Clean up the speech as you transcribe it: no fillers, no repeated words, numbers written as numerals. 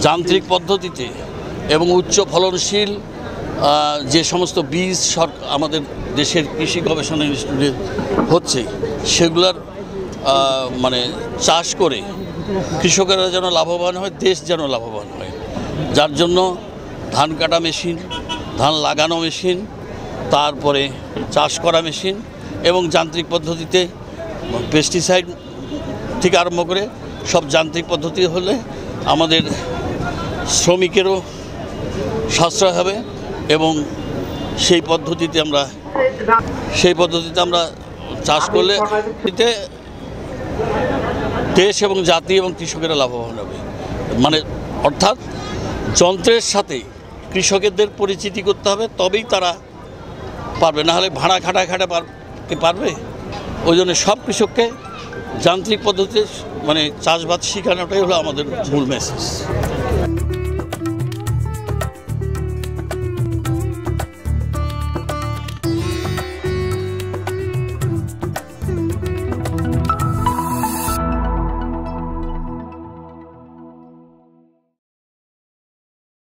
যান্ত্রিক পদ্ধতিতে এবং উচ্চ ফলনশীল যে সমস্ত বীজ আমাদের দেশের কৃষি গবেষণা ইনস্টিটিউটে হচ্ছে সেগুলার মানে চাষ করে কৃষকেরা যেন লাভবান হয়, দেশ যেন লাভবান হয়, যার জন্য ধান কাটা মেশিন, ধান লাগানো মেশিন, তারপরে চাষ করা মেশিন এবং যান্ত্রিক পদ্ধতিতে পেস্টিসাইড থেকে আরম্ভ করে সব যান্ত্রিক পদ্ধতি হলে আমাদের শ্রমিকেরও সাশ্রয় হবে এবং সেই পদ্ধতিতে আমরা চাষ করলে দেশ এবং জাতি এবং কৃষকেরা লাভবান হবে। মানে অর্থাৎ যন্ত্রের সাথে কৃষকদের পরিচিতি করতে হবে, তবেই তারা পারবে, না হলে ভাড়া খাটায় পারবে। ওই জন্য সব কৃষককে যান্ত্রিক পদ্ধতিতে মানে চাষবাস শেখানোটাই হলো আমাদের মূল মেসেজ।